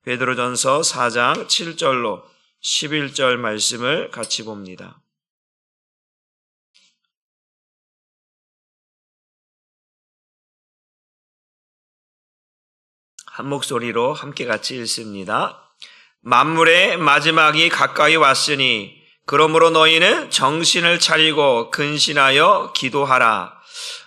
베드로전서 4장 7절로 11절 말씀을 같이 봅니다. 한 목소리로 함께 같이 읽습니다. 만물의 마지막이 가까이 왔으니 그러므로 너희는 정신을 차리고 근신하여 기도하라.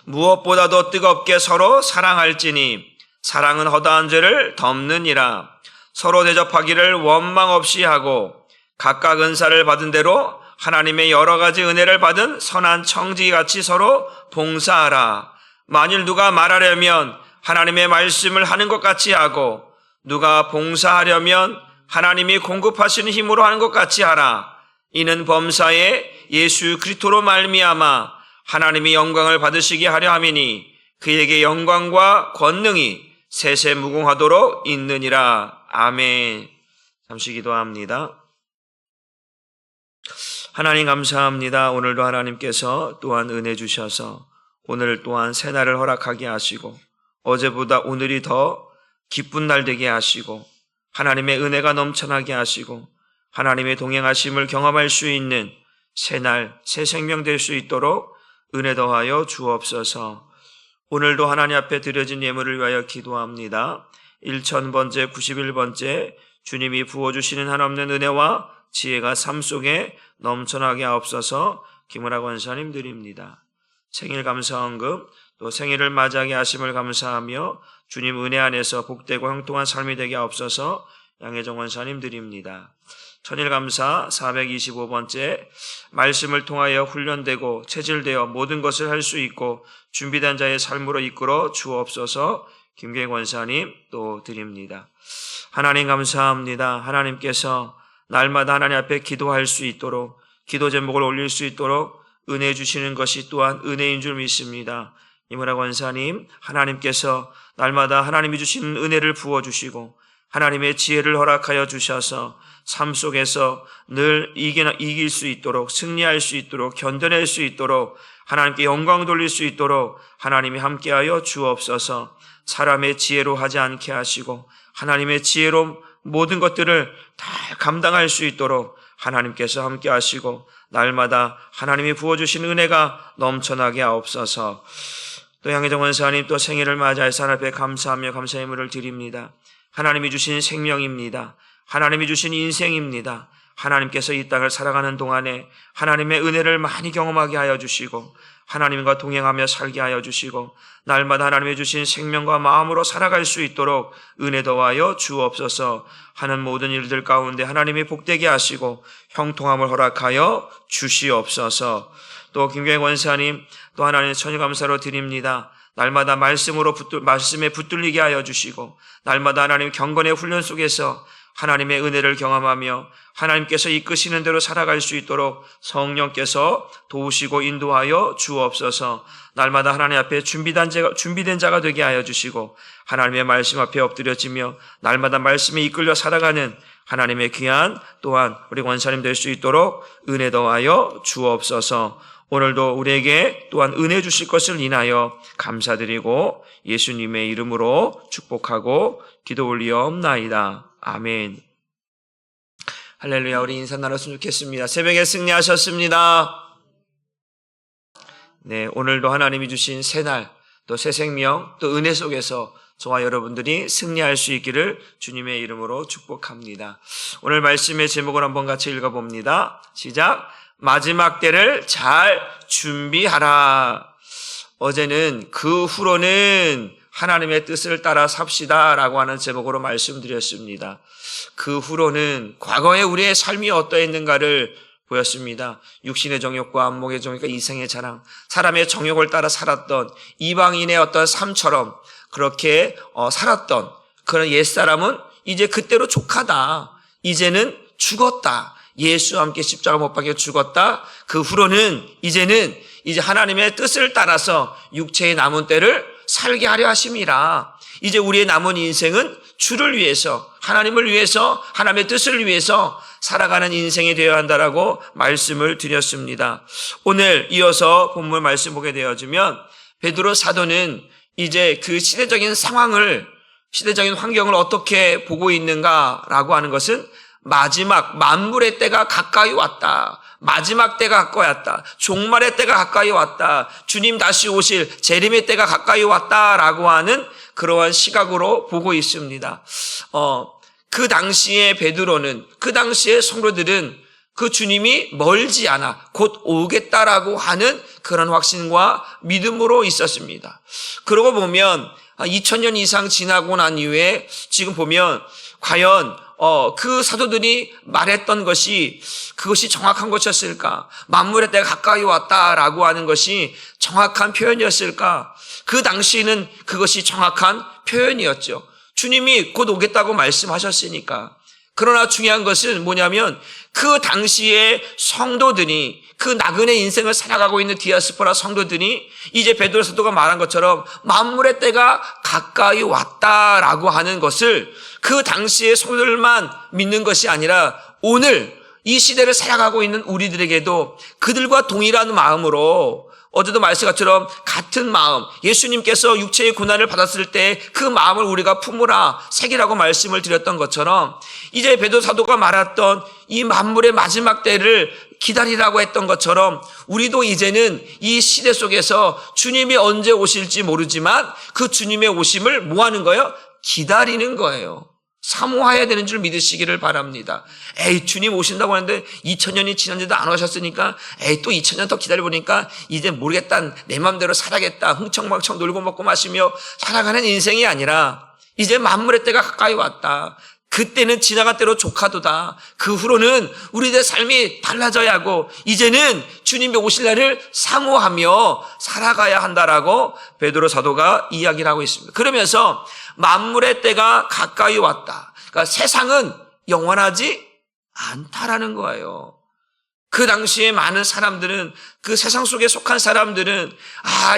무엇보다도 뜨겁게 서로 사랑할지니 사랑은 허다한 죄를 덮느니라. 서로 대접하기를 원망 없이 하고 각각 은사를 받은 대로 하나님의 여러 가지 은혜를 받은 선한 청지기같이 서로 봉사하라. 만일 누가 말하려면 하나님의 말씀을 하는 것 같이 하고 누가 봉사하려면 하나님이 공급하시는 힘으로 하는 것 같이 하라. 이는 범사에 예수 그리스도로 말미암아 하나님이 영광을 받으시게 하려 함이니 그에게 영광과 권능이 세세 무궁하도록 있느니라. 아멘. 잠시 기도합니다. 하나님 감사합니다. 오늘도 하나님께서 또한 은혜 주셔서 오늘 또한 새날을 허락하게 하시고 어제보다 오늘이 더 기쁜 날 되게 하시고 하나님의 은혜가 넘쳐나게 하시고 하나님의 동행하심을 경험할 수 있는 새날, 새 생명 될 수 있도록 은혜 더하여 주옵소서. 오늘도 하나님 앞에 드려진 예물을 위하여 기도합니다. 1000번째, 91번째 주님이 부어주시는 한없는 은혜와 지혜가 삶 속에 넘쳐나게 하옵소서. 김은하 권사님 드립니다. 생일 감사헌금 또 생일을 맞이하게 하심을 감사하며 주님 은혜 안에서 복되고 형통한 삶이 되게 하옵소서. 양혜정 원사님 드립니다. 천일감사 425번째 말씀을 통하여 훈련되고 체질되어 모든 것을 할 수 있고 준비된 자의 삶으로 이끌어 주옵소서. 김계희 권사님 또 드립니다. 하나님 감사합니다. 하나님께서 날마다 하나님 앞에 기도할 수 있도록 기도 제목을 올릴 수 있도록 은혜 주시는 것이 또한 은혜인 줄 믿습니다. 이문하 권사님, 하나님께서 날마다 하나님이 주시는 은혜를 부어주시고 하나님의 지혜를 허락하여 주셔서 삶 속에서 늘 이길 수 있도록 승리할 수 있도록 견뎌낼 수 있도록 하나님께 영광 돌릴 수 있도록 하나님이 함께하여 주옵소서. 사람의 지혜로 하지 않게 하시고 하나님의 지혜로 모든 것들을 다 감당할 수 있도록 하나님께서 함께 하시고 날마다 하나님이 부어주신 은혜가 넘쳐나게 하옵소서. 또 양혜정 원사님 또 생일을 맞이해서 하나님 앞에 감사하며 감사의 예물을 드립니다. 하나님이 주신 생명입니다. 하나님이 주신 인생입니다. 하나님께서 이 땅을 살아가는 동안에 하나님의 은혜를 많이 경험하게 하여 주시고 하나님과 동행하며 살게 하여 주시고 날마다 하나님이 주신 생명과 마음으로 살아갈 수 있도록 은혜 더하여 주옵소서. 하는 모든 일들 가운데 하나님이 복되게 하시고 형통함을 허락하여 주시옵소서. 또 김경희 권사님 또 하나님의 천일감사로 드립니다. 날마다 말씀에 붙들리게 하여 주시고 날마다 하나님 경건의 훈련 속에서 하나님의 은혜를 경험하며 하나님께서 이끄시는 대로 살아갈 수 있도록 성령께서 도우시고 인도하여 주옵소서. 날마다 하나님 앞에 준비된 자가 되게 하여 주시고 하나님의 말씀 앞에 엎드려지며 날마다 말씀에 이끌려 살아가는 하나님의 귀한 또한 우리 권사님 될 수 있도록 은혜 더하여 주옵소서. 오늘도 우리에게 또한 은혜 주실 것을 인하여 감사드리고 예수님의 이름으로 축복하고 기도 올리옵나이다. 아멘. 할렐루야. 우리 인사 나눴으면 좋겠습니다. 새벽에 승리하셨습니다. 네, 오늘도 하나님이 주신 새날 또 새 생명 또 은혜 속에서 저와 여러분들이 승리할 수 있기를 주님의 이름으로 축복합니다. 오늘 말씀의 제목을 한번 같이 읽어봅니다. 시작. 마지막 때를 잘 준비하라. 어제는 그 후로는 하나님의 뜻을 따라 삽시다 라고 하는 제목으로 말씀드렸습니다. 그 후로는 과거에 우리의 삶이 어떠했는가를 보였습니다. 육신의 정욕과 안목의 정욕과 이생의 자랑, 사람의 정욕을 따라 살았던 이방인의 어떤 삶처럼 그렇게 살았던 그런 옛사람은 이제 그때로 족하다. 이제는 죽었다. 예수와 함께 십자가 못 박혀 죽었다. 그 후로는 이제 하나님의 뜻을 따라서 육체의 남은 때를 살게 하려 하심이라. 이제 우리의 남은 인생은 주를 위해서, 하나님을 위해서, 하나님의 뜻을 위해서 살아가는 인생이 되어야 한다라고 말씀을 드렸습니다. 오늘 이어서 본문 말씀 보게 되어지면 베드로 사도는 이제 그 시대적인 상황을 시대적인 환경을 어떻게 보고 있는가라고 하는 것은 마지막 만물의 때가 가까이 왔다. 마지막 때가 가까이 왔다. 종말의 때가 가까이 왔다. 주님 다시 오실 재림의 때가 가까이 왔다라고 하는 그러한 시각으로 보고 있습니다. 그 당시에 베드로는, 그 당시에 성도들은 그 주님이 멀지 않아 곧 오겠다라고 하는 그런 확신과 믿음으로 있었습니다. 그러고 보면 2000년 이상 지나고 난 이후에 지금 보면 과연 그 사도들이 말했던 것이 그것이 정확한 것이었을까? 만물의 때가 가까이 왔다라고 하는 것이 정확한 표현이었을까? 그 당시에는 그것이 정확한 표현이었죠. 주님이 곧 오겠다고 말씀하셨으니까. 그러나 중요한 것은 뭐냐면 그 당시에 성도들이, 그 나그네 인생을 살아가고 있는 디아스포라 성도들이 이제 베드로 사도가 말한 것처럼 만물의 때가 가까이 왔다라고 하는 것을 그 당시의 성도들만 믿는 것이 아니라 오늘 이 시대를 살아가고 있는 우리들에게도 그들과 동일한 마음으로, 어제도 말씀 것처럼 같은 마음, 예수님께서 육체의 고난을 받았을 때 그 마음을 우리가 품으라, 새기라고 말씀을 드렸던 것처럼 이제 베드로 사도가 말했던 이 만물의 마지막 때를 기다리라고 했던 것처럼 우리도 이제는 이 시대 속에서 주님이 언제 오실지 모르지만 그 주님의 오심을 뭐 하는 거예요? 기다리는 거예요. 사모해야 되는 줄 믿으시기를 바랍니다. 주님 오신다고 하는데 2000년이 지났는데도 안 오셨으니까 또 2000년 더 기다려보니까 이제 모르겠다, 내 마음대로 살아겠다, 흥청망청 놀고 먹고 마시며 살아가는 인생이 아니라 이제 만물의 때가 가까이 왔다. 그때는 지나간 때로 조카도다. 그 후로는 우리들의 삶이 달라져야 하고 이제는 주님이 오실 날을 사모하며 살아가야 한다라고 베드로 사도가 이야기를 하고 있습니다. 그러면서 만물의 때가 가까이 왔다. 그러니까 세상은 영원하지 않다라는 거예요. 그 당시에 많은 사람들은, 그 세상 속에 속한 사람들은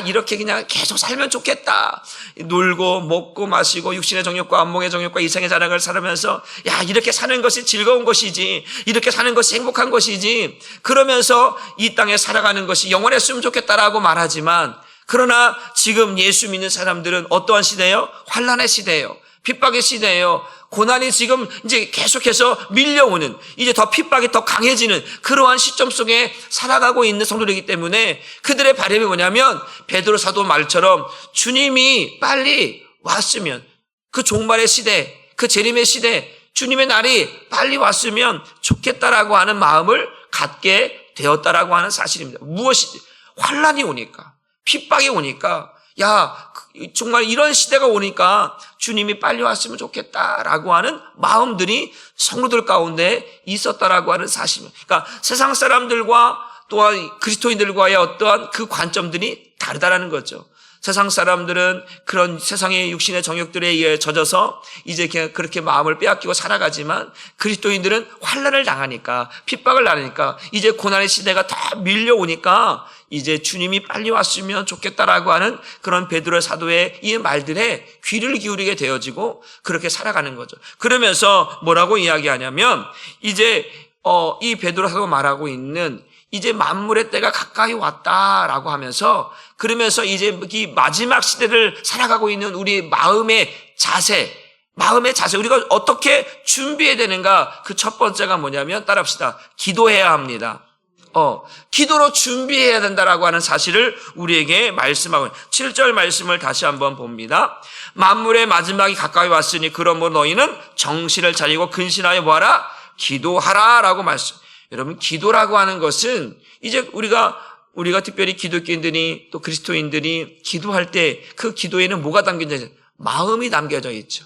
이렇게 그냥 계속 살면 좋겠다. 놀고 먹고 마시고 육신의 정욕과 안목의 정욕과 이생의 자랑을 살으면서 이렇게 사는 것이 즐거운 것이지, 이렇게 사는 것이 행복한 것이지, 그러면서 이 땅에 살아가는 것이 영원했으면 좋겠다라고 말하지만, 그러나 지금 예수 믿는 사람들은 어떠한 시대예요? 환난의 시대예요. 핍박의 시대예요. 고난이 지금 이제 계속해서 밀려오는, 이제 더 핍박이 더 강해지는 그러한 시점 속에 살아가고 있는 성도들이기 때문에 그들의 바람이 뭐냐면 베드로 사도 말처럼 주님이 빨리 왔으면, 그 종말의 시대, 그 재림의 시대, 주님의 날이 빨리 왔으면 좋겠다라고 하는 마음을 갖게 되었다라고 하는 사실입니다. 무엇이지? 환난이 오니까, 핍박이 오니까, 정말 이런 시대가 오니까 주님이 빨리 왔으면 좋겠다라고 하는 마음들이 성도들 가운데 있었다라고 하는 사실입니다. 그러니까 세상 사람들과 또한 그리스도인들과의 어떠한 그 관점들이 다르다라는 거죠. 세상 사람들은 그런 세상의 육신의 정욕들에 의해 젖어서 이제 그렇게 마음을 빼앗기고 살아가지만 그리스도인들은 환난을 당하니까, 핍박을 당하니까, 이제 고난의 시대가 다 밀려오니까 이제 주님이 빨리 왔으면 좋겠다라고 하는 그런 베드로 사도의 이 말들에 귀를 기울이게 되어지고 그렇게 살아가는 거죠. 그러면서 뭐라고 이야기하냐면 이제 이 베드로 사도가 말하고 있는 이제 만물의 때가 가까이 왔다라고 하면서, 그러면서 이제 이 마지막 시대를 살아가고 있는 우리 마음의 자세, 우리가 어떻게 준비해야 되는가? 그 첫 번째가 뭐냐면 따라합시다. 기도해야 합니다. 기도로 준비해야 된다라고 하는 사실을 우리에게 말씀하고, 7절 말씀을 다시 한번 봅니다. 만물의 마지막이 가까이 왔으니 그러므로 너희는 정신을 차리고 근신하여 뭐하라? 기도하라라고 말씀. 여러분, 기도라고 하는 것은 이제 우리가 특별히 기독교인들이 또 그리스도인들이 기도할 때 그 기도에는 뭐가 담겨져 있어요? 마음이 담겨져 있죠.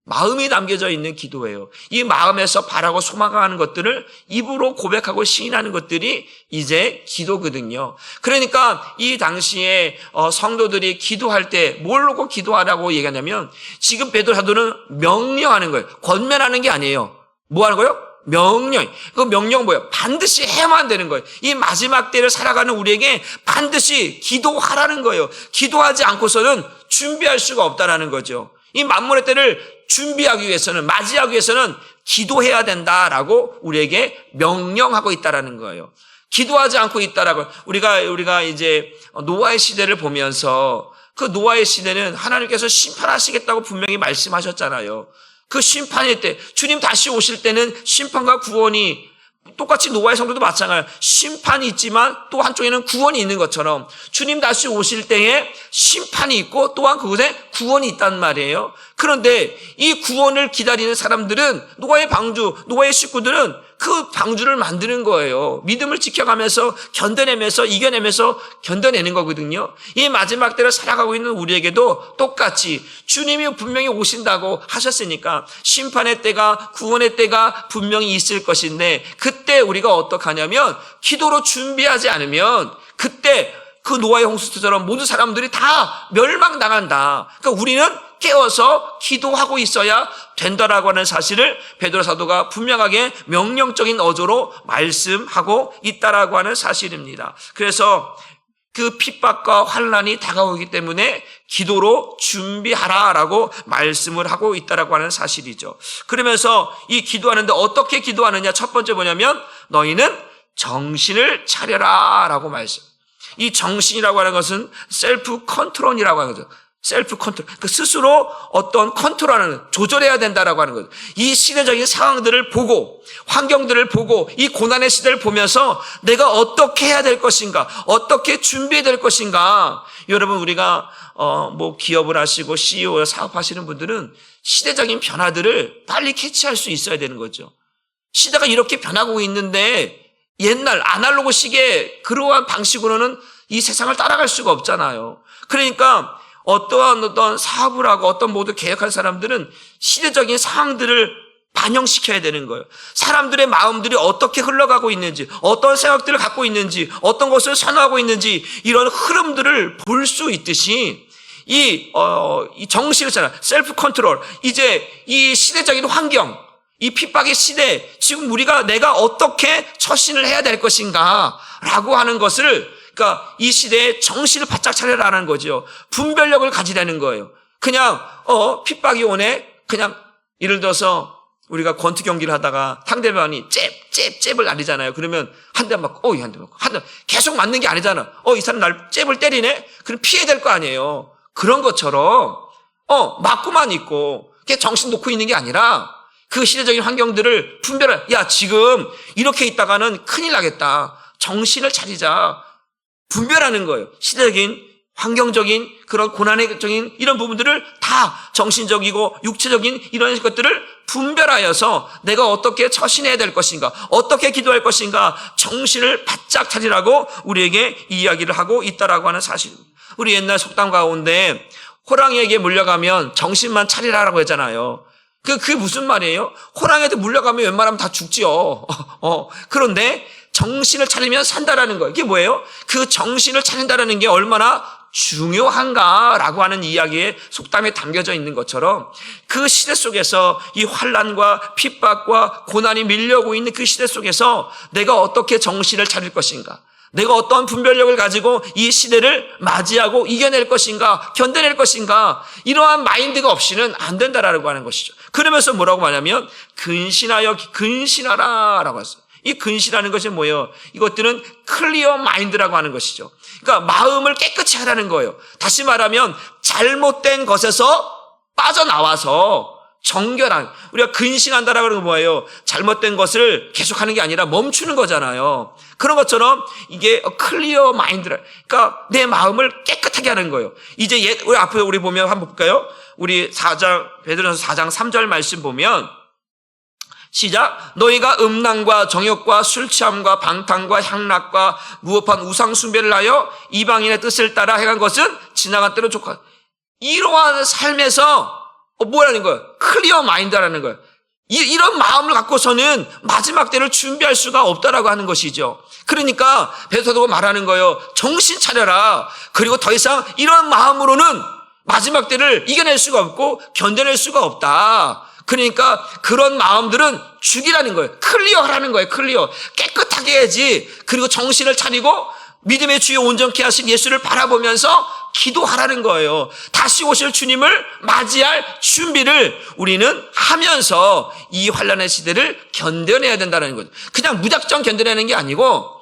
마음이 담겨져 있는 기도예요. 이 마음에서 바라고 소망하는 것들을 입으로 고백하고 시인하는 것들이 이제 기도거든요. 그러니까 이 당시에 성도들이 기도할 때 뭘 놓고 기도하라고 얘기하냐면 지금 베드로 사도는 명령하는 거예요. 권면하는 게 아니에요. 뭐 하는 거예요? 명령. 그 명령은 뭐예요? 반드시 해야만 되는 거예요. 이 마지막 때를 살아가는 우리에게 반드시 기도하라는 거예요. 기도하지 않고서는 준비할 수가 없다라는 거죠. 이 만물의 때를 준비하기 위해서는, 맞이하기 위해서는 기도해야 된다라고 우리에게 명령하고 있다라는 거예요. 기도하지 않고 있다라고. 우리가 이제 노아의 시대를 보면서 그 노아의 시대는 하나님께서 심판하시겠다고 분명히 말씀하셨잖아요. 그 심판의 때, 주님 다시 오실 때는 심판과 구원이 똑같이 노아의 성도도 마찬가지예요. 심판이 있지만 또 한쪽에는 구원이 있는 것처럼 주님 다시 오실 때에 심판이 있고 또한 그곳에 구원이 있단 말이에요. 그런데 이 구원을 기다리는 사람들은 노아의 방주, 노아의 식구들은 그 방주를 만드는 거예요. 믿음을 지켜가면서 견뎌내면서 이겨내면서 견뎌내는 거거든요. 이 마지막 때를 살아가고 있는 우리에게도 똑같이 주님이 분명히 오신다고 하셨으니까 심판의 때가 구원의 때가 분명히 있을 것인데 그때 우리가 어떡하냐면 기도로 준비하지 않으면 그때 그 노아의 홍수처럼 모든 사람들이 다 멸망당한다. 그러니까 우리는 깨어서 기도하고 있어야 된다라고 하는 사실을 베드로 사도가 분명하게 명령적인 어조로 말씀하고 있다라고 하는 사실입니다. 그래서 그 핍박과 환난이 다가오기 때문에 기도로 준비하라라고 말씀을 하고 있다라고 하는 사실이죠. 그러면서 이 기도하는데 어떻게 기도하느냐? 첫 번째 뭐냐면 너희는 정신을 차려라라고 말씀. 이 정신이라고 하는 것은 셀프 컨트롤이라고 하는 거죠. 셀프 컨트롤. 그 스스로 어떤 컨트롤하는, 조절해야 된다라고 하는 거죠. 이 시대적인 상황들을 보고, 환경들을 보고, 이 고난의 시대를 보면서 내가 어떻게 해야 될 것인가, 어떻게 준비해야 될 것인가. 여러분, 우리가, 기업을 하시고 CEO 사업하시는 분들은 시대적인 변화들을 빨리 캐치할 수 있어야 되는 거죠. 시대가 이렇게 변하고 있는데 옛날 아날로그 시계 그러한 방식으로는 이 세상을 따라갈 수가 없잖아요. 그러니까 어떤 사업을 하고 어떤 모두 계획한 사람들은 시대적인 상황들을 반영시켜야 되는 거예요. 사람들의 마음들이 어떻게 흘러가고 있는지, 어떤 생각들을 갖고 있는지, 어떤 것을 선호하고 있는지 이런 흐름들을 볼 수 있듯이 이 정신을 잖아 셀프 컨트롤. 이제 이 시대적인 환경, 이 핍박의 시대, 지금 내가 어떻게 처신을 해야 될 것인가라고 하는 것을, 그러니까 이 시대에 정신을 바짝 차려라는 거죠. 분별력을 가지라는 거예요. 그냥 핍박이 오네. 그냥 예를 들어서 우리가 권투 경기를 하다가 상대방이 잽을 날리잖아요. 그러면 한 대 맞고, 한 대 맞고, 한 대 계속 맞는 게 아니잖아. 이 사람 날 잽을 때리네. 그럼 피해야 될 거 아니에요. 그런 것처럼 맞고만 있고 그게 정신 놓고 있는 게 아니라. 그 시대적인 환경들을 지금 이렇게 있다가는 큰일 나겠다. 정신을 차리자. 분별하는 거예요. 시대적인, 환경적인, 그런 고난적인 이런 부분들을 다 정신적이고 육체적인 이런 것들을 분별하여서 내가 어떻게 처신해야 될 것인가, 어떻게 기도할 것인가, 정신을 바짝 차리라고 우리에게 이야기를 하고 있다라고 하는 사실입니다. 우리 옛날 속담 가운데 호랑이에게 물려가면 정신만 차리라라고 했잖아요. 그게 무슨 말이에요? 호랑이한테 물려가면 웬만하면 다 죽지요. 그런데 정신을 차리면 산다라는 거예요. 이게 뭐예요? 그 정신을 차린다라는 게 얼마나 중요한가라고 하는 이야기에 속담에 담겨져 있는 것처럼 그 시대 속에서 이 환난과 핍박과 고난이 밀려오고 있는 그 시대 속에서 내가 어떻게 정신을 차릴 것인가? 내가 어떠한 분별력을 가지고 이 시대를 맞이하고 이겨낼 것인가, 견뎌낼 것인가, 이러한 마인드가 없이는 안 된다라고 하는 것이죠. 그러면서 뭐라고 말하냐면 근신하여 근신하라라고 했어요. 이 근신하는 것이 뭐예요? 이것들은 클리어 마인드라고 하는 것이죠. 그러니까 마음을 깨끗이 하라는 거예요. 다시 말하면 잘못된 것에서 빠져나와서 정결한, 우리가 근신한다라고 하는 건 뭐예요? 잘못된 것을 계속하는 게 아니라 멈추는 거잖아요. 그런 것처럼 이게 클리어 마인드라, 그러니까 내 마음을 깨끗하게 하는 거예요. 이제 우리 앞에 우리 보면 한번 볼까요? 우리 베드로전서 4장 3절 말씀 보면 시작. 너희가 음란과 정욕과 술 취함과 방탕과 향락과 무법한 우상 숭배를 하여 이방인의 뜻을 따라 행한 것은 지나간 때로 족하. 이러한 삶에서 뭐라는 거예요? 클리어 마인드라는 거예요. 이런 마음을 갖고서는 마지막 때를 준비할 수가 없다라고 하는 것이죠. 그러니까 베드로가 말하는 거예요. 정신 차려라. 그리고 더 이상 이런 마음으로는 마지막 때를 이겨낼 수가 없고 견뎌낼 수가 없다. 그러니까 그런 마음들은 죽이라는 거예요. 클리어하라는 거예요. 클리어. 깨끗하게 해야지. 그리고 정신을 차리고 믿음의 주여 온전케 하신 예수를 바라보면서 기도하라는 거예요. 다시 오실 주님을 맞이할 준비를 우리는 하면서 이 환난의 시대를 견뎌내야 된다는 거죠. 그냥 무작정 견뎌내는 게 아니고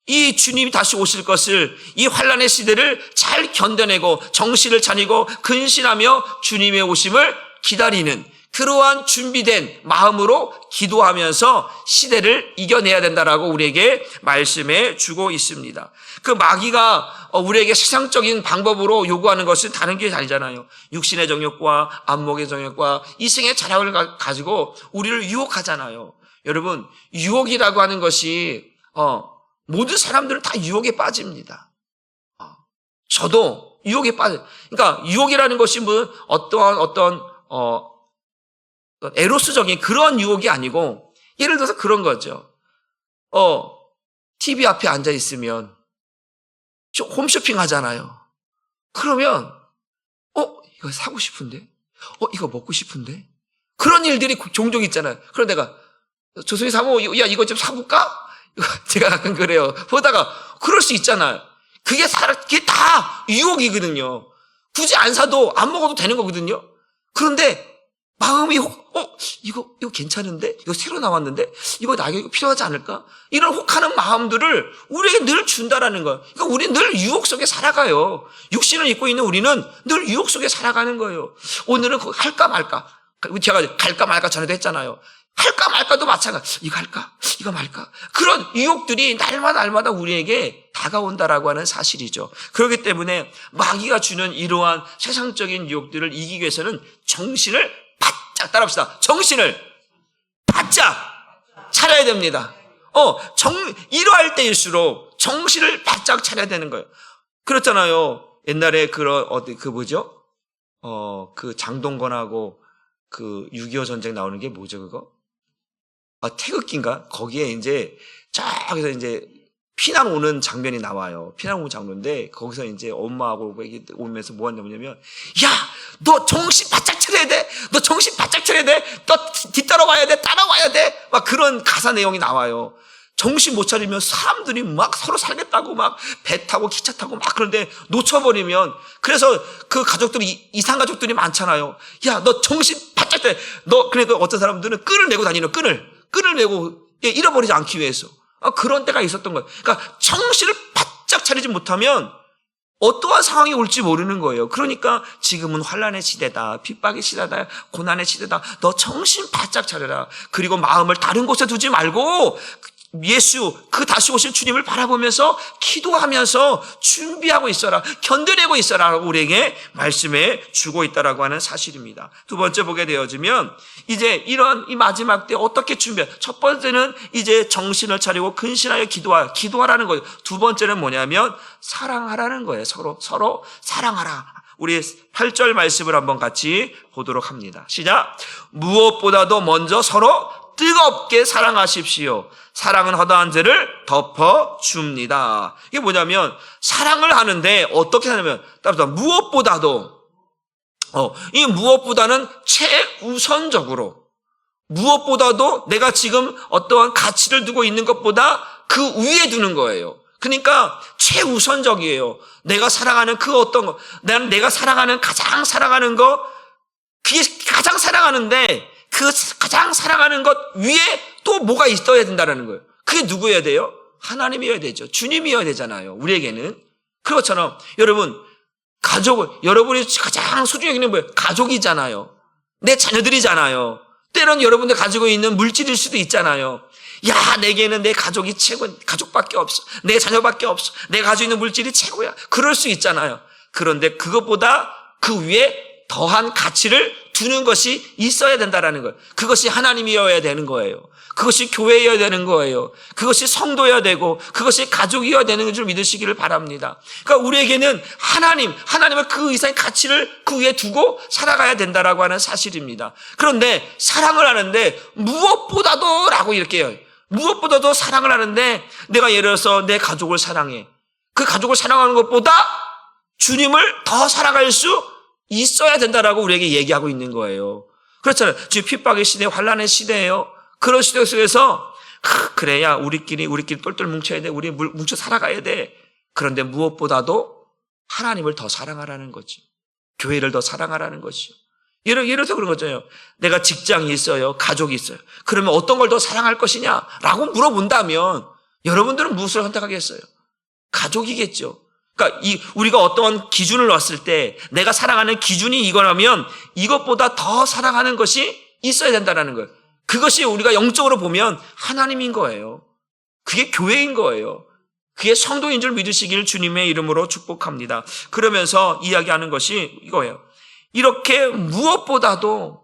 이 주님이 다시 오실 것을, 이 환난의 시대를 잘 견뎌내고 정신을 차리고 근신하며 주님의 오심을 기다리는 그러한 준비된 마음으로 기도하면서 시대를 이겨내야 된다라고 우리에게 말씀해 주고 있습니다. 그 마귀가 우리에게 세상적인 방법으로 요구하는 것은 다른 게 아니잖아요. 육신의 정욕과 안목의 정욕과 이생의 자랑을 가지고 우리를 유혹하잖아요. 여러분, 유혹이라고 하는 것이 모든 사람들은 다 유혹에 빠집니다. 저도 유혹에 빠져요. 그러니까 유혹이라는 것이 뭐 어떤 에로스적인 그런 유혹이 아니고, 예를 들어서 그런 거죠. TV 앞에 앉아 있으면 홈쇼핑 하잖아요. 그러면 이거 사고 싶은데, 이거 먹고 싶은데, 그런 일들이 종종 있잖아요. 그럼 내가 조선이 사모, 야 이거 좀 사볼까? 제가 가끔 그래요. 보다가 그럴 수 있잖아요. 그게 다 유혹이거든요. 굳이 안 사도 안 먹어도 되는 거거든요. 그런데 마음이 이거 괜찮은데? 이거 새로 나왔는데? 이거 나에게 이거 필요하지 않을까? 이런 혹하는 마음들을 우리에게 늘 준다라는 거예요. 그러니까 우리는 늘 유혹 속에 살아가요. 육신을 입고 있는 우리는 늘 유혹 속에 살아가는 거예요. 오늘은 그거 할까 말까? 제가 갈까 말까 전에도 했잖아요. 할까 말까도 마찬가지. 이거 할까? 이거 말까? 그런 유혹들이 날마다 우리에게 다가온다라고 하는 사실이죠. 그렇기 때문에 마귀가 주는 이러한 세상적인 유혹들을 이기기 위해서는 정신을 바짝, 따라합시다. 정신을 바짝 차려야 됩니다. 이러할 때일수록 정신을 바짝 차려야 되는 거예요. 그렇잖아요. 옛날에 그 장동건하고 그 6.25 전쟁 나오는 게 뭐죠, 그거? 태극기인가? 거기에 이제 저기서 이제 피난 오는 장면이 나와요. 피난 오는 장면인데 거기서 이제 엄마하고 애기 오면서 뭐 한다냐면, 야, 너 정신 바짝 차려야 돼. 너 정신 바짝 차려야 돼. 너 뒤따라와야 돼. 따라와야 돼. 막 그런 가사 내용이 나와요. 정신 못 차리면 사람들이 막 서로 살겠다고 막 배 타고 기차 타고 막 그런데 놓쳐버리면, 그래서 그 가족들이, 이상 가족들이 많잖아요. 야, 너 정신 바짝 차려. 그러니까 어떤 사람들은 끈을 메고 다니는 끈을 메고 잃어버리지 않기 위해서. 그런 때가 있었던 거예요. 그러니까 정신을 바짝 차리지 못하면 어떠한 상황이 올지 모르는 거예요. 그러니까 지금은 환난의 시대다, 핍박의 시대다, 고난의 시대다. 너 정신 바짝 차려라. 그리고 마음을 다른 곳에 두지 말고 그 다시 오실 주님을 바라보면서 기도하면서 준비하고 있어라, 견뎌내고 있어라라고 우리에게 말씀해 주고 있다라고 하는 사실입니다. 두 번째 보게 되어지면 이제 이런 이 마지막 때 어떻게 첫 번째는 이제 정신을 차리고 근신하여 기도하라는 거예요. 두 번째는 뭐냐면 사랑하라는 거예요. 서로 사랑하라. 우리 8절 말씀을 한번 같이 보도록 합니다. 시작. 무엇보다도 먼저 서로 뜨겁게 사랑하십시오. 사랑은 허다한 죄를 덮어줍니다. 이게 뭐냐면 사랑을 하는데 어떻게 하냐면, 따라서 무엇보다도 이 무엇보다는 최우선적으로, 무엇보다도 내가 지금 어떠한 가치를 두고 있는 것보다 그 위에 두는 거예요. 그러니까 최우선적이에요. 내가 사랑하는 그 어떤 거, 내가 사랑하는 가장 사랑하는 거, 그게 가장 사랑하는데 그 가장 사랑하는 것 위에 또 뭐가 있어야 된다는 거예요. 그게 누구여야 돼요? 하나님이어야 되죠. 주님이어야 되잖아요. 우리에게는. 그것처럼 여러분, 여러분이 가장 소중히 여기는 뭐예요? 가족이잖아요. 내 자녀들이잖아요. 때론 여러분들 가지고 있는 물질일 수도 있잖아요. 야, 내게는 내 가족이 가족밖에 없어. 내 자녀밖에 없어. 내가 가지고 있는 물질이 최고야. 그럴 수 있잖아요. 그런데 그것보다 그 위에 더한 가치를 두는 것이 있어야 된다라는 거예요. 그것이 하나님이어야 되는 거예요. 그것이 교회여야 되는 거예요. 그것이 성도여야 되고 그것이 가족이어야 되는 줄 믿으시기를 바랍니다. 그러니까 우리에게는 하나님의 그 이상의 가치를 그 위에 두고 살아가야 된다라고 하는 사실입니다. 그런데 사랑을 하는데 무엇보다도 라고 이렇게 해요. 무엇보다도 사랑을 하는데 내가 예를 들어서 내 가족을 사랑해. 그 가족을 사랑하는 것보다 주님을 더 사랑할 수 있어야 된다라고 우리에게 얘기하고 있는 거예요. 그렇잖아요. 지금 핍박의 시대, 환난의 시대예요. 그런 시대 속에서 그래야 우리끼리 똘똘 뭉쳐야 돼. 우리 뭉쳐 살아가야 돼. 그런데 무엇보다도 하나님을 더 사랑하라는 거죠. 교회를 더 사랑하라는 것이요. 예를 들어서 그런 거잖아요. 내가 직장이 있어요. 가족이 있어요. 그러면 어떤 걸 더 사랑할 것이냐라고 물어본다면 여러분들은 무엇을 선택하겠어요? 가족이겠죠. 그러니까 우리가 어떠한 기준을 놨을 때 내가 사랑하는 기준이 이거라면 이것보다 더 사랑하는 것이 있어야 된다는 거예요. 그것이 우리가 영적으로 보면 하나님인 거예요. 그게 교회인 거예요. 그게 성도인 줄 믿으시길 주님의 이름으로 축복합니다. 그러면서 이야기하는 것이 이거예요. 이렇게 무엇보다도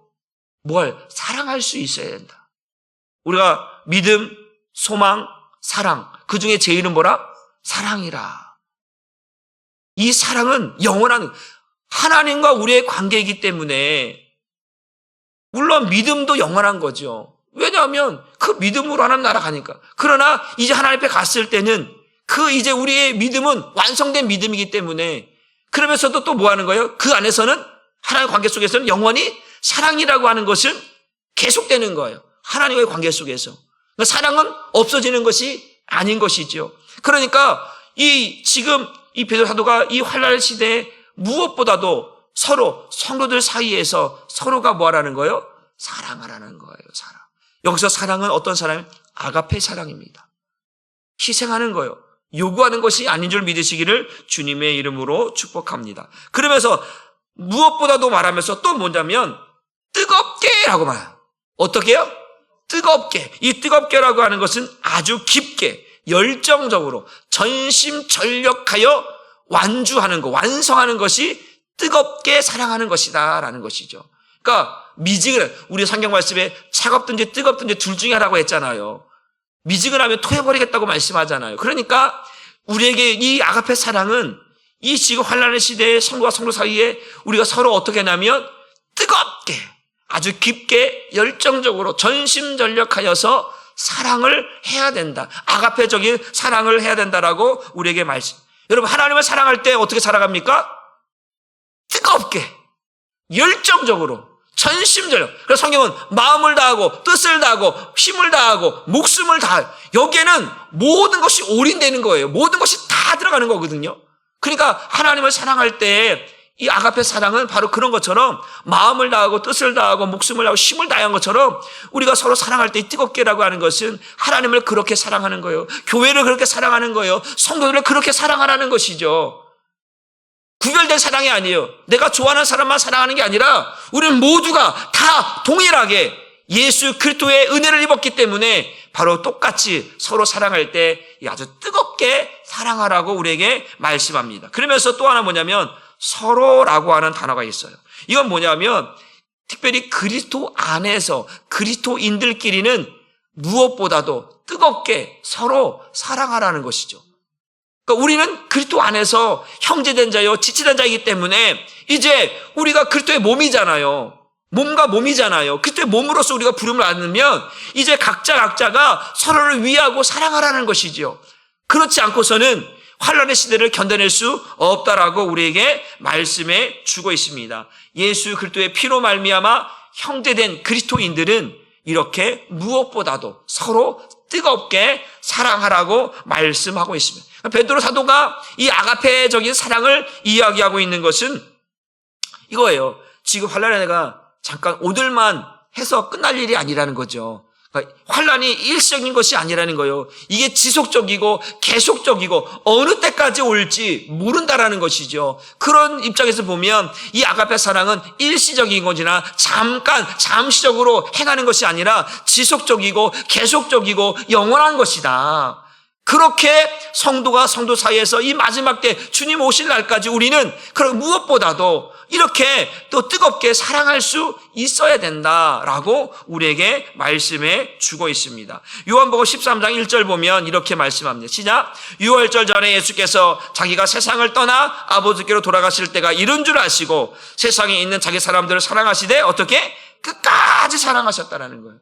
사랑할 수 있어야 된다. 우리가 믿음, 소망, 사랑, 그 중에 제일은 사랑이라. 이 사랑은 영원한 하나님과 우리의 관계이기 때문에 물론 믿음도 영원한 거죠. 왜냐하면 그 믿음으로 하나님 나라 가니까. 그러나 이제 하나님 앞에 갔을 때는 이제 우리의 믿음은 완성된 믿음이기 때문에 그러면서도 또 뭐 하는 거예요? 그 안에서는 하나님의 관계 속에서는 영원히 사랑이라고 하는 것은 계속되는 거예요. 하나님과의 관계 속에서. 그러니까 사랑은 없어지는 것이 아닌 것이죠. 그러니까 지금 이 베드로 사도가 이 환난 시대에 무엇보다도 서로 성도들 사이에서 서로가 뭐 하라는 거예요? 사랑하라는 거예요. 사랑. 여기서 사랑은 어떤 사랑이? 아가페 사랑입니다. 희생하는 거예요. 요구하는 것이 아닌 줄 믿으시기를 주님의 이름으로 축복합니다. 그러면서 무엇보다도 말하면서 또 뭐냐면 뜨겁게라고 말해요. 어떻게요? 뜨겁게. 이 뜨겁게라고 하는 것은 아주 깊게 열정적으로 전심전력하여 완주하는 것, 완성하는 것이 뜨겁게 사랑하는 것이다 라는 것이죠. 그러니까 미지근, 우리 성경 말씀에 차갑든지 뜨겁든지 둘 중에 하라고 했잖아요. 미지근하면 토해버리겠다고 말씀하잖아요. 그러니까 우리에게 이 아가페 사랑은 이 지금 환난의 시대에 성도와 성도 사이에 우리가 서로 어떻게 하냐면 뜨겁게 아주 깊게 열정적으로 전심전력하여서 사랑을 해야 된다. 아가페적인 사랑을 해야 된다라고 우리에게 말씀. 여러분 하나님을 사랑할 때 어떻게 살아갑니까? 뜨겁게 열정적으로 전심전력. 그래서 성경은 마음을 다하고 뜻을 다하고 힘을 다하고 목숨을 다하고 여기에는 모든 것이 올인되는 거예요. 모든 것이 다 들어가는 거거든요. 그러니까 하나님을 사랑할 때 이 아가페 사랑은 바로 그런 것처럼 마음을 다하고 뜻을 다하고 목숨을 다하고 힘을 다한 것처럼 우리가 서로 사랑할 때 이 뜨겁게라고 하는 것은 하나님을 그렇게 사랑하는 거예요. 교회를 그렇게 사랑하는 거예요. 성도들을 그렇게 사랑하라는 것이죠. 구별된 사랑이 아니에요. 내가 좋아하는 사람만 사랑하는 게 아니라 우리는 모두가 다 동일하게 예수 그리스도의 은혜를 입었기 때문에 바로 똑같이 서로 사랑할 때 아주 뜨겁게 사랑하라고 우리에게 말씀합니다. 그러면서 또 하나 뭐냐면 서로라고 하는 단어가 있어요. 이건 뭐냐면 특별히 그리스도 안에서 그리스도인들끼리는 무엇보다도 뜨겁게 서로 사랑하라는 것이죠. 그러니까 우리는 그리스도 안에서 형제된 자요 지체된 자이기 때문에 이제 우리가 그리스도의 몸이잖아요. 몸과 몸이잖아요. 그리스도의 몸으로서 우리가 부름을 받으면 이제 각자가 서로를 위하고 사랑하라는 것이죠. 그렇지 않고서는 환난의 시대를 견뎌낼 수 없다라고 우리에게 말씀해 주고 있습니다. 예수 그리스도의 피로 말미암아 형제된 그리스도인들은 이렇게 무엇보다도 서로 뜨겁게 사랑하라고 말씀하고 있습니다. 베드로 사도가 이 아가페적인 사랑을 이야기하고 있는 것은 이거예요. 지금 환난의 내가 잠깐 오늘만 해서 끝날 일이 아니라는 거죠. 그러니까 환난이 일시적인 것이 아니라는 거예요. 이게 지속적이고 계속적이고 어느 때까지 올지 모른다라는 것이죠. 그런 입장에서 보면 이 아가페 사랑은 일시적인 것이나 잠시적으로 행하는 것이 아니라 지속적이고 계속적이고 영원한 것이다. 그렇게 성도가 성도 사이에서 이 마지막 때 주님 오실 날까지 우리는 그런 무엇보다도 이렇게 또 뜨겁게 사랑할 수 있어야 된다라고 우리에게 말씀해 주고 있습니다. 요한복음 13장 1절 보면 이렇게 말씀합니다. 시작. 유월절 전에 예수께서 자기가 세상을 떠나 아버지께로 돌아가실 때가 이른 줄 아시고 세상에 있는 자기 사람들을 사랑하시되 어떻게? 끝까지 사랑하셨다라는 거예요.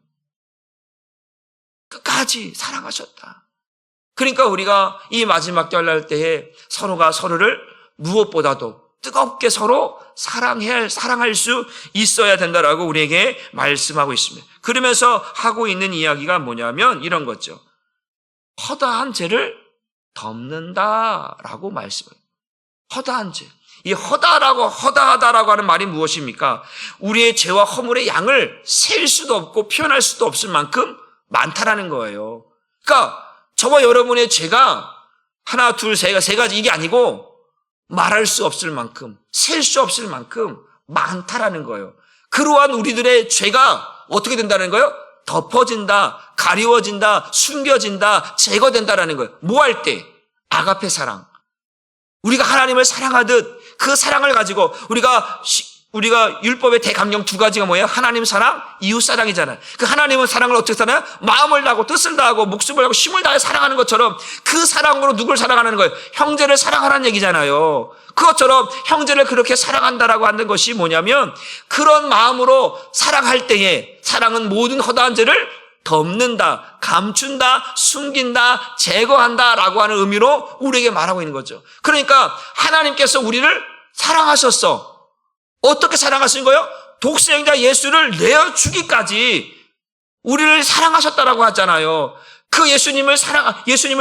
끝까지 사랑하셨다. 그러니까 우리가 이 마지막 때할 때에 서로가 서로를 무엇보다도 뜨겁게 서로 사랑할 수 있어야 된다라고 우리에게 말씀하고 있습니다. 그러면서 하고 있는 이야기가 뭐냐면 이런 거죠. 허다한 죄를 덮는다라고 말씀해요. 허다한 죄. 이 허다하다라고 하는 말이 무엇입니까? 우리의 죄와 허물의 양을 셀 수도 없고 표현할 수도 없을 만큼 많다라는 거예요. 그러니까 저와 여러분의 죄가 하나, 둘, 세 가지 이게 아니고 말할 수 없을 만큼, 셀 수 없을 만큼 많다라는 거예요. 그러한 우리들의 죄가 어떻게 된다는 거예요? 덮어진다, 가리워진다, 숨겨진다, 제거된다라는 거예요. 뭐 할 때? 아가페 사랑. 우리가 하나님을 사랑하듯 그 사랑을 가지고 우리가 율법의 대감령 두 가지가 뭐예요? 하나님 사랑, 이웃 사랑이잖아요. 그 하나님은 사랑을 어떻게 사나요? 마음을 다하고 뜻을 다하고 목숨을 다하고 힘을 다해 사랑하는 것처럼 그 사랑으로 누굴 사랑하는 거예요? 형제를 사랑하라는 얘기잖아요. 그것처럼 형제를 그렇게 사랑한다라고 하는 것이 뭐냐면 그런 마음으로 사랑할 때에 사랑은 모든 허다한 죄를 덮는다, 감춘다, 숨긴다, 제거한다라고 하는 의미로 우리에게 말하고 있는 거죠. 그러니까 하나님께서 우리를 사랑하셨어. 어떻게 사랑하신 거예요? 독생자 예수를 내어주기까지 우리를 사랑하셨다라고 하잖아요. 그 예수님을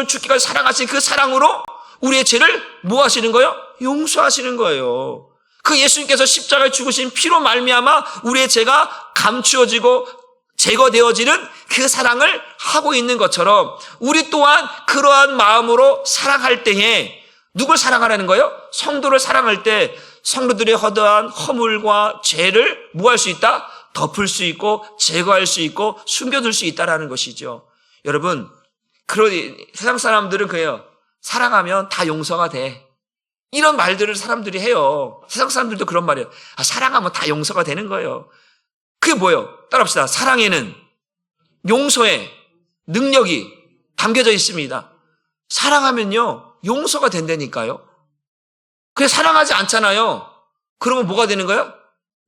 죽기까지 사랑하신 그 사랑으로 우리의 죄를 뭐 하시는 거예요? 용서하시는 거예요. 그 예수님께서 십자가에 죽으신 피로 말미암아 우리의 죄가 감추어지고 제거되어지는 그 사랑을 하고 있는 것처럼 우리 또한 그러한 마음으로 사랑할 때에 누굴 사랑하라는 거예요? 성도를 사랑할 때 성도들의 허다한 허물과 죄를 뭐 할 수 있다? 덮을 수 있고 제거할 수 있고 숨겨둘 수 있다라는 것이죠. 여러분, 세상 사람들은 그래요. 사랑하면 다 용서가 돼. 이런 말들을 사람들이 해요. 세상 사람들도 그런 말이에요. 사랑하면 다 용서가 되는 거예요. 그게 뭐예요? 따라합시다. 사랑에는 용서의 능력이 담겨져 있습니다. 사랑하면요, 용서가 된다니까요. 그래, 사랑하지 않잖아요. 그러면 뭐가 되는 거예요?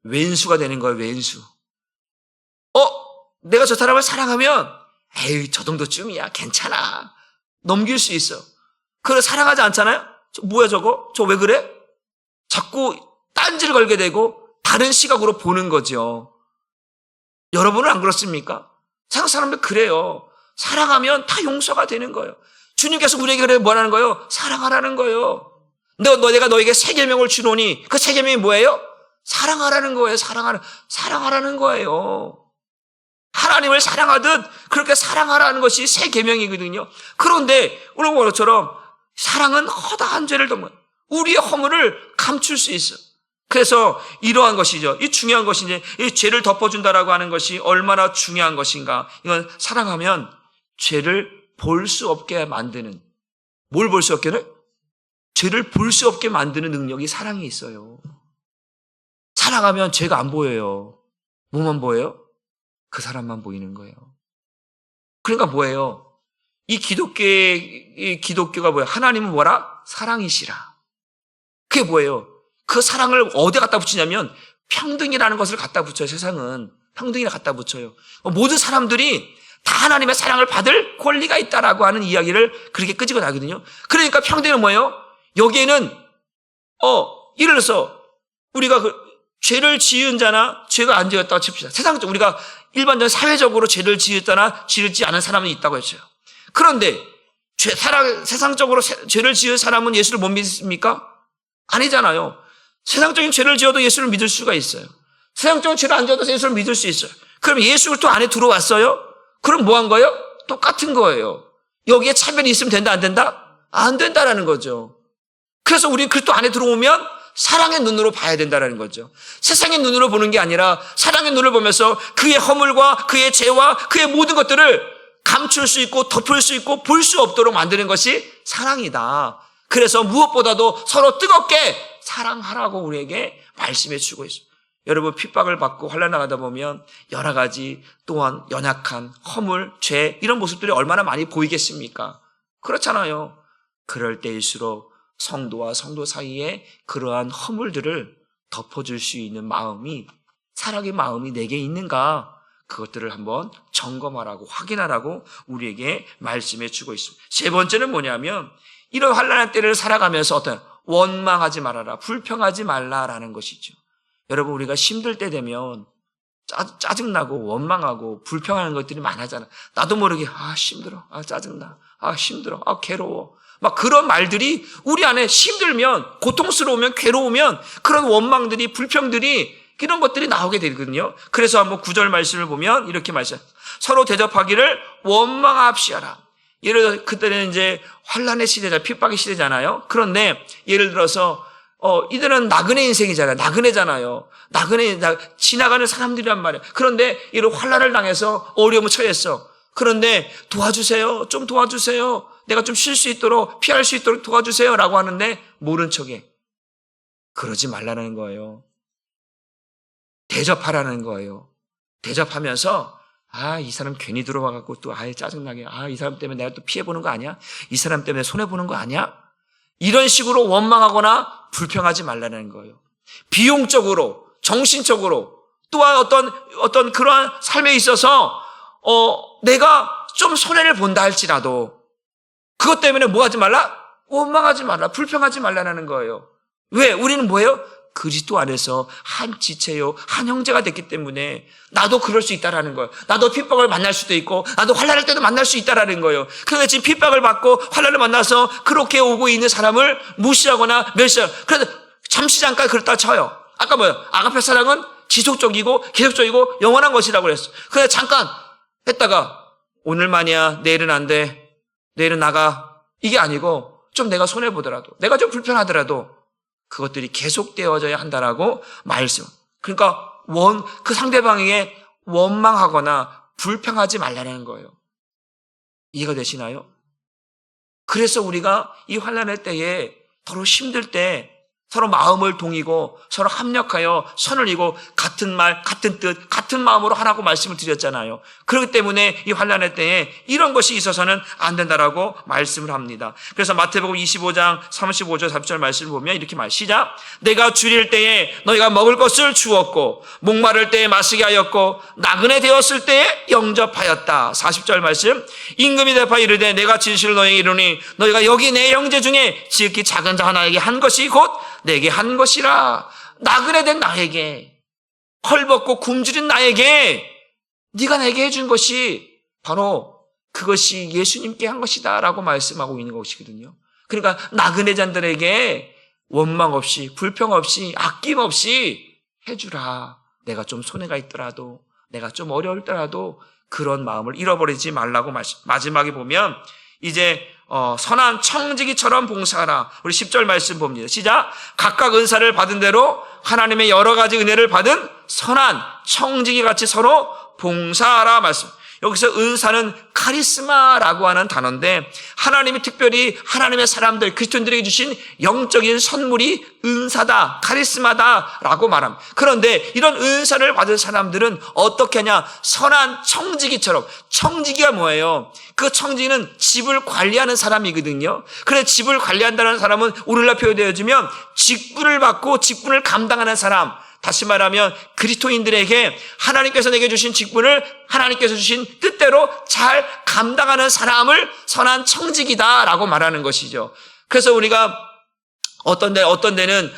왼수가 되는 거예요, 왼수. 내가 저 사람을 사랑하면, 에이, 저 정도쯤이야, 괜찮아. 넘길 수 있어. 그래, 사랑하지 않잖아요? 뭐야, 저거? 저 왜 그래? 자꾸 딴지를 걸게 되고, 다른 시각으로 보는 거죠. 여러분은 안 그렇습니까? 세상 사람들 그래요. 사랑하면 다 용서가 되는 거예요. 주님께서 우리에게 그래 뭐라는 거예요? 사랑하라는 거예요. 내가 너에게 새 계명을 주노니 그 새 계명이 뭐예요? 사랑하라는 거예요. 사랑하라는 거예요. 하나님을 사랑하듯 그렇게 사랑하라는 것이 새 계명이거든요. 그런데 오늘 것처럼 사랑은 허다한 죄를 덮는 우리의 허물을 감출 수 있어. 그래서 이러한 것이죠. 이 중요한 것이 이제 이 죄를 덮어준다라고 하는 것이 얼마나 중요한 것인가. 이건 사랑하면 죄를 볼 수 없게 만드는, 뭘 볼 수 없게는? 죄를 볼 수 없게 만드는 능력이 사랑에 있어요. 사랑하면 죄가 안 보여요. 뭐만 보여요? 그 사람만 보이는 거예요. 그러니까 뭐예요? 이 기독교가 뭐예요? 하나님은 뭐라? 사랑이시라. 그게 뭐예요? 그 사랑을 어디에 갖다 붙이냐면 평등이라는 것을 갖다 붙여요. 세상은 평등이라 갖다 붙여요. 모든 사람들이 다 하나님의 사랑을 받을 권리가 있다라고 하는 이야기를 그렇게 끄집어 나거든요. 그러니까 평등은 뭐예요? 여기에는 예를 들어서 우리가 죄를 지은 자나 죄가 안 지었다고 칩시다. 세상적으로 우리가 일반적으로 사회적으로 죄를 지었다나 지지 않은 사람은 있다고 했어요. 그런데 세상적으로 죄를 지은 사람은 예수를 못 믿습니까? 아니잖아요. 세상적인 죄를 지어도 예수를 믿을 수가 있어요. 세상적인 죄를 안 지어도 예수를 믿을 수 있어요. 그럼 예수를 또 안에 들어왔어요? 그럼 뭐 한 거예요? 똑같은 거예요. 여기에 차별이 있으면 된다, 안 된다? 안 된다라는 거죠. 그래서 우리 그리스도 안에 들어오면 사랑의 눈으로 봐야 된다는 거죠. 세상의 눈으로 보는 게 아니라 사랑의 눈을 보면서 그의 허물과 그의 죄와 그의 모든 것들을 감출 수 있고 덮을 수 있고 볼 수 없도록 만드는 것이 사랑이다. 그래서 무엇보다도 서로 뜨겁게 사랑하라고 우리에게 말씀해 주고 있습니다. 여러분, 핍박을 받고 환난 나가다 보면 여러 가지 또한 연약한 허물, 죄 이런 모습들이 얼마나 많이 보이겠습니까? 그렇잖아요. 그럴 때일수록 성도와 성도 사이에 그러한 허물들을 덮어줄 수 있는 마음이, 사랑의 마음이 내게 있는가, 그것들을 한번 점검하라고 확인하라고 우리에게 말씀해 주고 있습니다. 세 번째는 뭐냐면 이런 환난의 때를 살아가면서 어떤 원망하지 말아라, 불평하지 말라라는 것이죠. 여러분, 우리가 힘들 때 되면 짜증나고 원망하고 불평하는 것들이 많아잖아. 나도 모르게 힘들어, 짜증나, 힘들어, 괴로워. 막 그런 말들이 우리 안에 힘들면, 고통스러우면, 괴로우면 그런 원망들이, 불평들이, 이런 것들이 나오게 되거든요. 그래서 한번 9절 말씀을 보면 이렇게 말씀해요. 서로 대접하기를 원망합시하라. 예를 들어 그때는 이제 환란의 시대자, 핍박의 시대잖아요. 그런데 예를 들어서 이들은 나그네 인생이잖아요. 나그네잖아요. 지나가는 사람들이란 말이에요. 그런데 이런 환란을 당해서 어려움을 처했어. 그런데 도와주세요. 좀 도와주세요. 내가 좀 쉴 수 있도록, 피할 수 있도록 도와주세요. 라고 하는데 모른 척해. 그러지 말라는 거예요. 대접하라는 거예요. 대접하면서 이 사람 괜히 들어와갖고 또 짜증나게, 이 사람 때문에 내가 또 피해보는 거 아니야? 이 사람 때문에 손해보는 거 아니야? 이런 식으로 원망하거나 불평하지 말라는 거예요. 비용적으로, 정신적으로, 또한 어떤 그러한 삶에 있어서 내가 좀 손해를 본다 할지라도 그것 때문에 뭐 하지 말라? 원망하지 말라, 불평하지 말라는 거예요. 왜? 우리는 뭐예요? 그리스도 안에서 한 지체요, 한 형제가 됐기 때문에 나도 그럴 수 있다라는 거예요. 나도 핍박을 만날 수도 있고 나도 환난할 때도 만날 수 있다라는 거예요. 그런데 지금 핍박을 받고 환난을 만나서 그렇게 오고 있는 사람을 무시하거나 멸시하거나, 그래도 잠시 잠깐 그렇다 쳐요. 아까 뭐예요? 아가페 사랑은 지속적이고 계속적이고 영원한 것이라고 그랬어. 그래 잠깐 했다가 오늘만이야, 내일은 안 돼, 내일은 나가, 이게 아니고 좀 내가 손해보더라도, 내가 좀 불편하더라도 그것들이 계속되어져야 한다라고 말씀. 그러니까 그 상대방에게 원망하거나 불평하지 말라는 거예요. 이해가 되시나요? 그래서 우리가 이 환난의 때에 서로 힘들 때 서로 마음을 동이고 서로 합력하여 선을 이고 같은 말, 같은 뜻, 같은 마음으로 하라고 말씀을 드렸잖아요. 그렇기 때문에 이 환난의 때에 이런 것이 있어서는 안 된다라고 말씀을 합니다. 그래서 마태복음 25장 35절 40절 말씀을 보면 이렇게 시작. 내가 줄일 때에 너희가 먹을 것을 주었고 목마를 때에 마시게 하였고 나그네 되었을 때에 영접하였다. 40절 말씀. 임금이 대답하여 이르되 내가 진실을 너희에게 이르노니 너희가 여기 내 형제 중에 지극히 작은 자 하나에게 한 것이 곧 내게 한 것이라. 나그네 된 나에게, 헐벗고 굶주린 나에게 네가 내게 해준 것이 바로 그것이 예수님께 한 것이다 라고 말씀하고 있는 것이거든요. 그러니까 나그네 잔들에게 원망 없이, 불평 없이, 아낌 없이 해주라. 내가 좀 손해가 있더라도, 내가 좀 어려울더라도 그런 마음을 잃어버리지 말라고 마지막에 보면 이제 선한 청지기처럼 봉사하라. 우리 10절 말씀 봅니다. 시작. 각각 은사를 받은 대로 하나님의 여러 가지 은혜를 받은 선한 청지기 같이 서로 봉사하라 말씀. 여기서 은사는 카리스마라고 하는 단어인데 하나님이 특별히 하나님의 사람들, 그리스도인들에게 주신 영적인 선물이 은사다, 카리스마다라고 말합니다. 그런데 이런 은사를 받은 사람들은 어떻게 하냐? 선한 청지기처럼. 청지기가 뭐예요? 그 청지기는 집을 관리하는 사람이거든요. 그래서 집을 관리한다는 사람은 오늘날 표현되어지면 직분을 받고 직분을 감당하는 사람. 다시 말하면 그리스도인들에게 하나님께서 내게 주신 직분을 하나님께서 주신 뜻대로 잘 감당하는 사람을 선한 청지기다라고 말하는 것이죠. 그래서 우리가 어떤 데는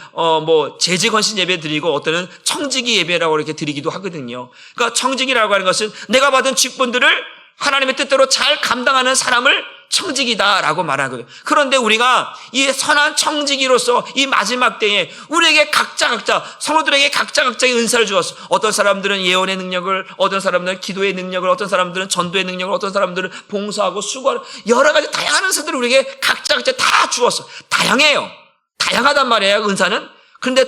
재직헌신 예배 드리고 어떤 데는 청지기 예배라고 이렇게 드리기도 하거든요. 그러니까 청지기라고 하는 것은 내가 받은 직분들을 하나님의 뜻대로 잘 감당하는 사람을 청지기다라고 말하거든요. 그런데 우리가 이 선한 청지기로서 이 마지막 때에 우리에게 각자 성도들에게 각자의 은사를 주었어. 어떤 사람들은 예언의 능력을, 어떤 사람들은 기도의 능력을, 어떤 사람들은 전도의 능력을, 어떤 사람들은 봉사하고 수고하는 여러 가지 다양한 은사들을 우리에게 각자 다 주었어. 다양해요. 다양하단 말이에요, 은사는. 그런데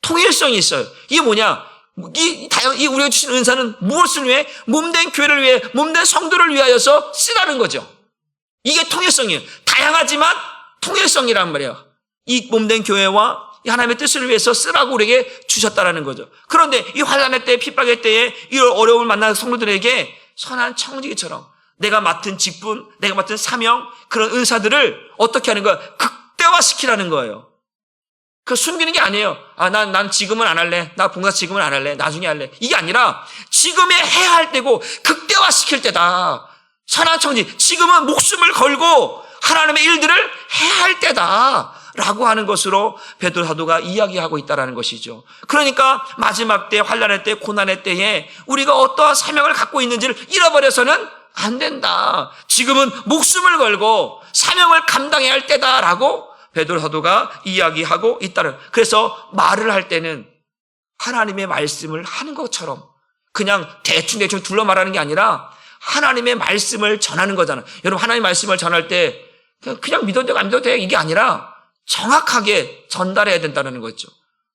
통일성이 있어요. 이게 뭐냐? 우리가 주신 은사는 무엇을 위해? 몸된 교회를 위해, 몸된 성도를 위하여서 쓰라는 거죠. 이게 통일성이에요. 다양하지만 통일성이란 말이에요. 이 몸된 교회와 이 하나님의 뜻을 위해서 쓰라고 우리에게 주셨다라는 거죠. 그런데 이 환난의 때, 핍박의 때에 이런 어려움을 만나는 성도들에게 선한 청지기처럼 내가 맡은 직분, 내가 맡은 사명, 그런 은사들을 어떻게 하는 거야? 극대화시키라는 거예요. 그 숨기는 게 아니에요. 난 지금은 안 할래. 나 봉사 지금은 안 할래. 나중에 할래. 이게 아니라 지금에 해야 할 때고 극대화시킬 때다. 선한 청지, 지금은 목숨을 걸고 하나님의 일들을 해야 할 때다라고 하는 것으로 베드로 사도가 이야기하고 있다는 것이죠. 그러니까 마지막 때, 환난의 때, 고난의 때에 우리가 어떠한 사명을 갖고 있는지를 잃어버려서는 안 된다. 지금은 목숨을 걸고 사명을 감당해야 할 때다라고 베드로 사도가 이야기하고 있다는. 그래서 말을 할 때는 하나님의 말씀을 하는 것처럼 그냥 대충 둘러 말하는 게 아니라 하나님의 말씀을 전하는 거잖아요. 여러분, 하나님의 말씀을 전할 때 그냥 믿어도 되고 안 믿어도 돼 이게 아니라 정확하게 전달해야 된다는 거죠.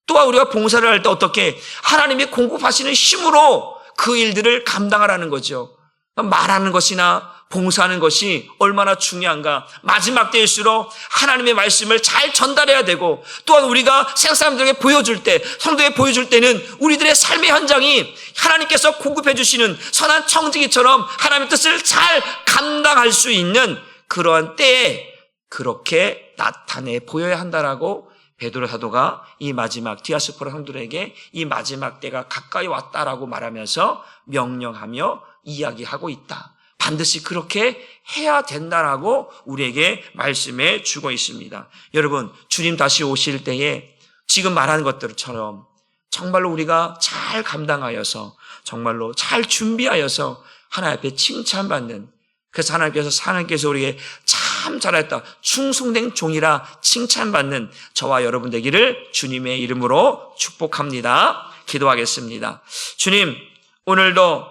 또한 우리가 봉사를 할 때 어떻게 하나님이 공급하시는 힘으로 그 일들을 감당하라는 거죠. 말하는 것이나 봉사하는 것이 얼마나 중요한가. 마지막 때일수록 하나님의 말씀을 잘 전달해야 되고, 또한 우리가 세상 사람들에게 보여줄 때, 성도에게 보여줄 때는 우리들의 삶의 현장이 하나님께서 공급해 주시는 선한 청지기처럼 하나님의 뜻을 잘 감당할 수 있는 그러한 때에 그렇게 나타내 보여야 한다라고 베드로 사도가 이 마지막 디아스포라 성도들에게 이 마지막 때가 가까이 왔다라고 말하면서 명령하며 이야기하고 있다. 반드시 그렇게 해야 된다라고 우리에게 말씀해 주고 있습니다. 여러분, 주님 다시 오실 때에 지금 말하는 것들처럼 정말로 우리가 잘 감당하여서 정말로 잘 준비하여서 하나님 앞에 칭찬받는, 그래서 하나님께서 우리에게 참 잘했다, 충성된 종이라 칭찬받는 저와 여러분 되기를 주님의 이름으로 축복합니다. 기도하겠습니다. 주님, 오늘도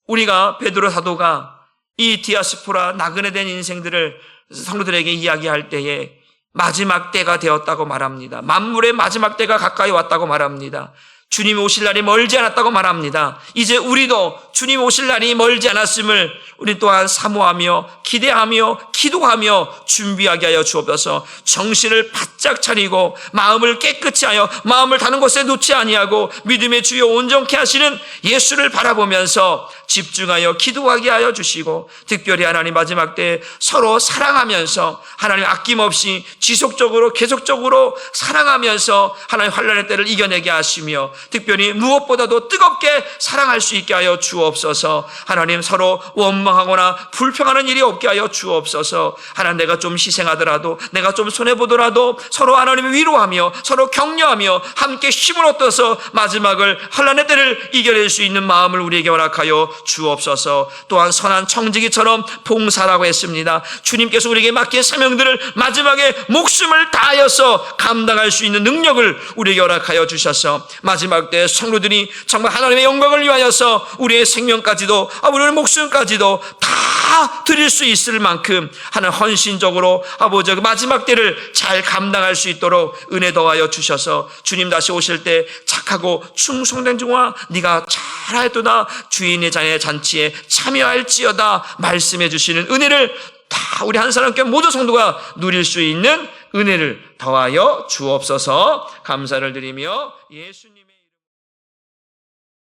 우리가 베드로 사도가 이 디아스포라 나그네 된 인생들을 성도들에게 이야기할 때에 마지막 때가 되었다고 말합니다. 만물의 마지막 때가 가까이 왔다고 말합니다. 주님 오실 날이 멀지 않았다고 말합니다. 이제 우리도 주님 오실 날이 멀지 않았음을 우리 또한 사모하며 기대하며 기도하며 준비하게 하여 주옵소서. 정신을 바짝 차리고 마음을 깨끗이 하여 마음을 다른 곳에 놓지 아니하고 믿음의 주여 온전케 하시는 예수를 바라보면서 집중하여 기도하게 하여 주시고, 특별히 하나님 마지막 때 서로 사랑하면서 하나님 아낌없이 지속적으로 계속적으로 사랑하면서 하나님 환난의 때를 이겨내게 하시며, 특별히 무엇보다도 뜨겁게 사랑할 수 있게 하여 주옵소서. 하나님 서로 원망하거나 불평하는 일이 없게 하여 주옵소서. 하나님 내가 좀 희생하더라도 내가 좀 손해보더라도 서로 하나님을 위로하며 서로 격려하며 함께 힘을 얻어서 마지막을 환난의 때를 이겨낼 수 있는 마음을 우리에게 허락하여 주옵소서. 또한 선한 청지기처럼 봉사라고 했습니다. 주님께서 우리에게 맡긴 사명들을 마지막에 목숨을 다하여서 감당할 수 있는 능력을 우리에게 허락하여 주셔서 마지막 때 성도들이 정말 하나님의 영광을 위하여서 우리의 생명까지도 우리의 목숨까지도 다 드릴 수 있을 만큼 하나님 헌신적으로 아버지 그 마지막 때를 잘 감당할 수 있도록 은혜 더하여 주셔서 주님 다시 오실 때 착하고 충성된 종아 네가 잘하였도다 주인의 장의 잔치에 참여할지어다 말씀해 주시는 은혜를 다 우리 한 사람께 모든 성도가 누릴 수 있는 은혜를 더하여 주옵소서. 감사를 드리며 예수님